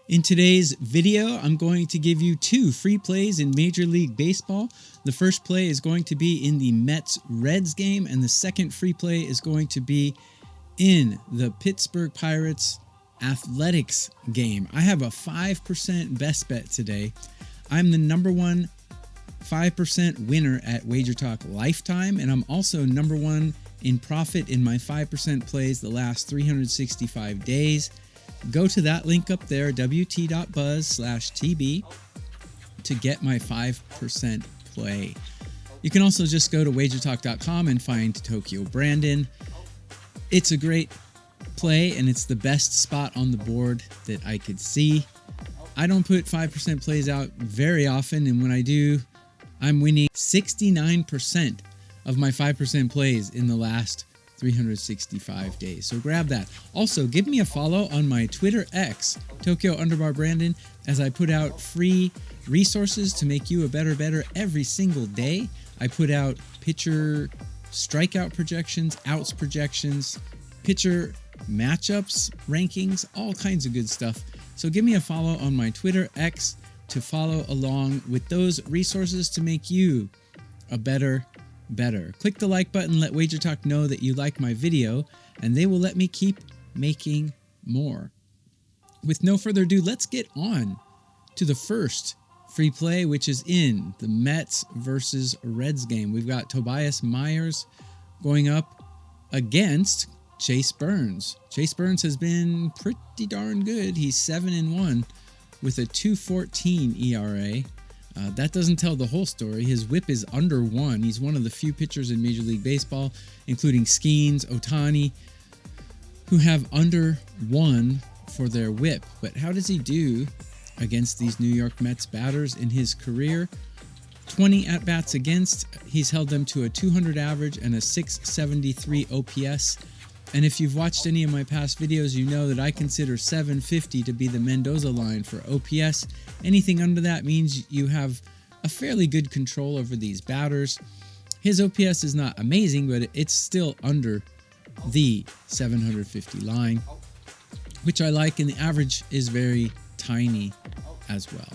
In today's video, I'm going to give you 2 free plays in Major League Baseball. The first play is going to be in the Mets-Reds game, and the second free play is going to be in the Pittsburgh Pirates Athletics game. I have a 5% best bet today. I'm the number one 5% winner at WagerTalk Lifetime, and I'm also number one in profit in my 5% plays the last 365 days. Go to that link up there, wt.buzz/TB, to get my 5% play. You can also just go to wagertalk.com and find Tokyo Brandon. It's a great play, and it's the best spot on the board that I could see. I don't put 5% plays out very often, and when I do, I'm winning 69% of my 5% plays in the last 365 days. So grab that. Also, give me a follow on my Twitter X, Tokyo_Brandon, as I put out free resources to make you a better every single day. I put out pitcher strikeout projections, outs projections, pitcher matchups, rankings, all kinds of good stuff. So give me a follow on my Twitter X to follow along with those resources to make you a better. Click the like button, let WagerTalk know that you like my video, and they will let me keep making more. With no further ado, let's get on to the first free play, which is in the Mets versus Reds game. We've got Tobias Myers going up against Chase Burns. Chase Burns has been pretty darn good. He's 7-1 with a 2.14 ERA. That doesn't tell the whole story. His whip is under 1. He's one of the few pitchers in Major League Baseball, including Skeens, Ohtani, who have under 1 for their whip. But how does he do against these New York Mets batters in his career? 20 at-bats against. He's held them to a 200 average and a 673 OPS. And if you've watched any of my past videos, you know that I consider 750 to be the Mendoza line for OPS. Anything under that means you have a fairly good control over these batters. His OPS is not amazing, but it's still under the 750 line, which I like, and the average is very tiny as well.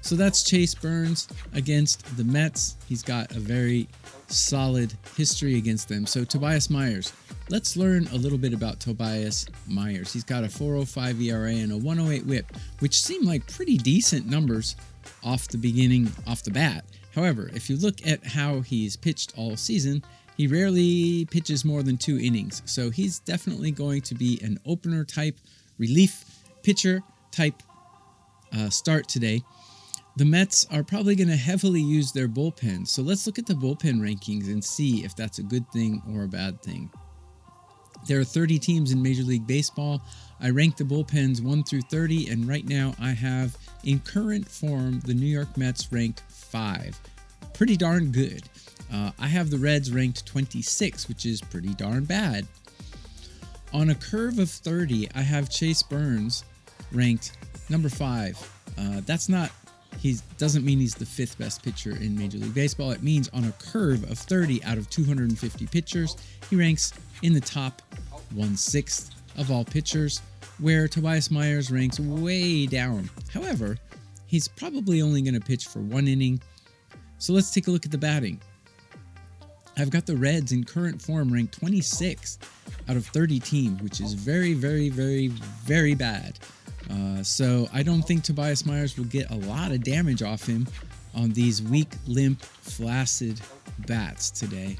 So that's Chase Burns against the Mets. He's got a very solid history against them. So Tobias Myers. Let's learn a little bit about Tobias Myers. He's got a 4.05 ERA and a 1.08 whip, which seem like pretty decent numbers off the bat. However, if you look at how he's pitched all season, he rarely pitches more than 2 innings. So he's definitely going to be an opener type, relief pitcher type start today. The Mets are probably going to heavily use their bullpen. So let's look at the bullpen rankings and see if that's a good thing or a bad thing. There are 30 teams in Major League Baseball. I rank the bullpens 1 through 30, and right now I have, in current form, the New York Mets ranked 5. Pretty darn good. I have the Reds ranked 26, which is pretty darn bad. On a curve of 30, I have Chase Burns ranked number 5. He doesn't mean he's the 5th best pitcher in Major League Baseball. It means on a curve of 30 out of 250 pitchers, he ranks in the top 1/6 of all pitchers, where Tobias Myers ranks way down. However, he's probably only going to pitch for 1 inning. So let's take a look at the batting. I've got the Reds in current form ranked 26 out of 30 teams, which is very bad. So I don't think Tobias Myers will get a lot of damage off him on these weak, limp, flaccid bats today.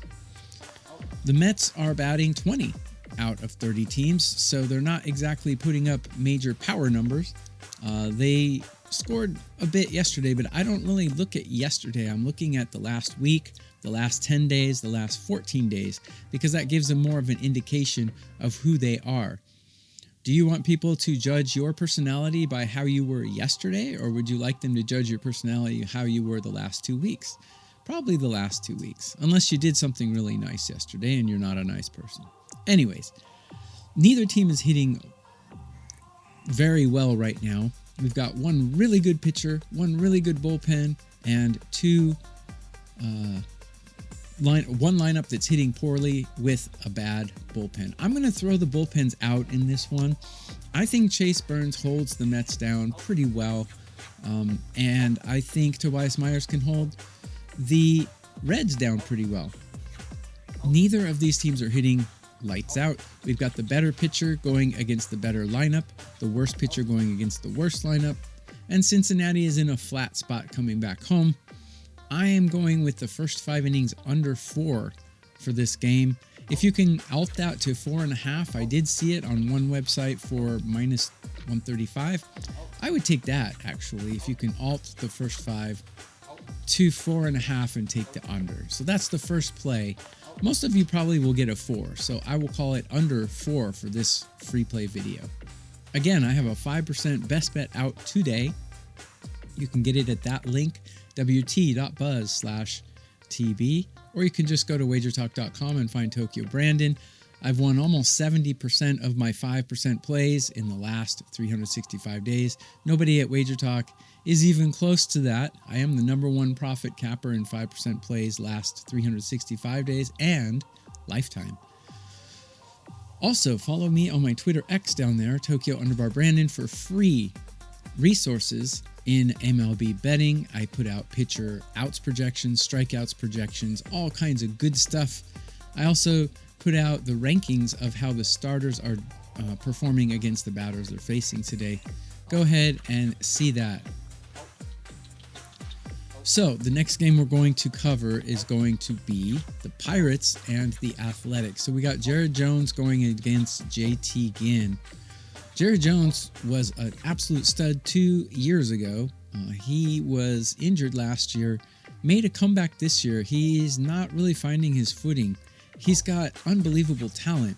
The Mets are batting 20 out of 30 teams, so they're not exactly putting up major power numbers. They scored a bit yesterday, but I don't really look at yesterday. I'm looking at the last week, the last 10 days, the last 14 days, because that gives them more of an indication of who they are. Do you want people to judge your personality by how you were yesterday, or would you like them to judge your personality how you were the last 2 weeks? Probably the last 2 weeks, unless you did something really nice yesterday and you're not a nice person. Anyways, neither team is hitting very well right now. We've got one really good pitcher, one really good bullpen, and one lineup that's hitting poorly with a bad bullpen. I'm going to throw the bullpens out in this one. I think Chase Burns holds the Mets down pretty well, and I think Tobias Myers can hold the Reds down pretty well. Neither of these teams are hitting lights out. We've got the better pitcher going against the better lineup, the worst pitcher going against the worst lineup, and Cincinnati is in a flat spot coming back home. I am going with the first 5 innings under 4 for this game. If you can alt that to 4.5, I did see it on one website for minus 135. I would take that, actually, if you can alt the first 5 to 4.5 and take the under. So that's the first play. Most of you probably will get a 4, so I will call it under 4 for this free play video. Again, I have a 5% best bet out today. You can get it at that link, wt.buzz/TB, or you can just go to wagertalk.com and find Tokyo Brandon. I've won almost 70% of my 5% plays in the last 365 days. Nobody at WagerTalk is even close to that. I am the #1 profit capper in 5% plays last 365 days and lifetime. Also, follow me on my Twitter X down there, Tokyo_Brandon, for free resources in MLB betting. I put out pitcher outs projections, strikeouts projections, all kinds of good stuff. I also put out the rankings of how the starters are performing against the batters they're facing today. Go ahead and see that. So the next game we're going to cover is going to be the Pirates and the Athletics. So we got Jared Jones going against JT Ginn. Jared Jones was an absolute stud 2 years ago. He was injured last year, made a comeback this year. He's not really finding his footing. He's got unbelievable talent,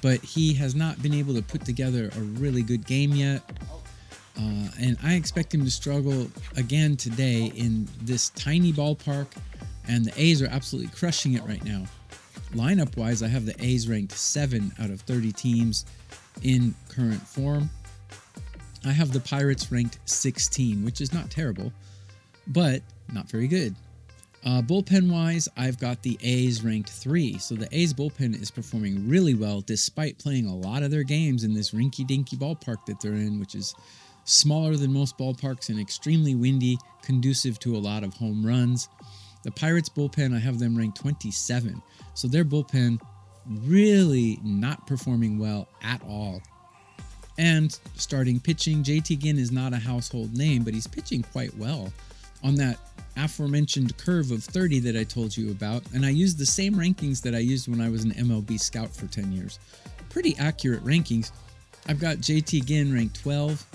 but he has not been able to put together a really good game yet. And I expect him to struggle again today in this tiny ballpark, and the A's are absolutely crushing it right now. Lineup-wise, I have the A's ranked 7 out of 30 teams in current form. I have the Pirates ranked 16, which is not terrible, but not very good. Bullpen-wise, I've got the A's ranked 3, so the A's bullpen is performing really well despite playing a lot of their games in this rinky-dinky ballpark that they're in, which is smaller than most ballparks and extremely windy, conducive to a lot of home runs. The Pirates bullpen, I have them ranked 27, so their bullpen really not performing well at all. And starting pitching, JT Ginn is not a household name, but he's pitching quite well on that aforementioned curve of 30 that I told you about, and I used the same rankings that I used when I was an MLB scout for 10 years. Pretty accurate rankings. I've got JT Ginn ranked 12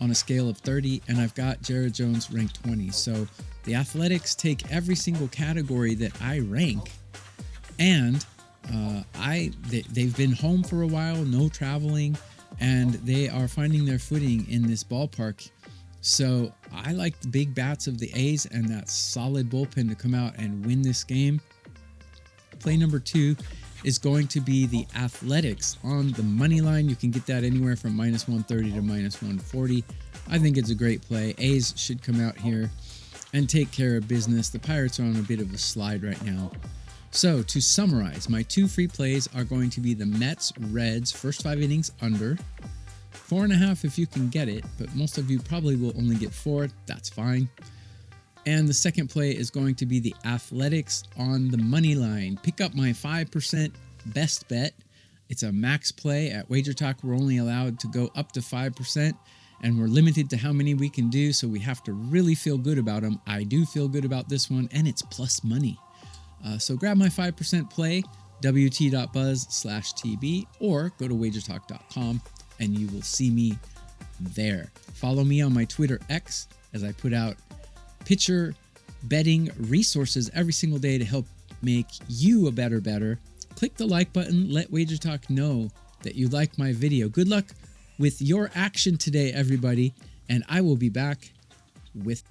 on a scale of 30, and I've got Jared Jones ranked 20. So the Athletics take every single category that I rank, and they've been home for a while, no traveling, and they are finding their footing in this ballpark. So I like the big bats of the A's and that solid bullpen to come out and win this game. Play number 2 is going to be the Athletics on the money line. You can get that anywhere from minus 130 to minus 140. I think it's a great play. A's should come out here and take care of business. The Pirates are on a bit of a slide right now. So to summarize, my 2 free plays are going to be the Mets-Reds first 5 innings under. 4.5 if you can get it, but most of you probably will only get 4. That's fine. And the second play is going to be the Athletics on the money line. Pick up my 5% best bet. It's a max play. At WagerTalk, we're only allowed to go up to 5%, and we're limited to how many we can do, so we have to really feel good about them. I do feel good about this one, and it's plus money. So grab my 5% play, wt.buzz/TB, or go to wagertalk.com, and you will see me there. Follow me on my Twitter X as I put out pitcher betting resources every single day to help make you a better. Click the like button. Let WagerTalk know that you like my video. Good luck with your action today, everybody, and I will be back with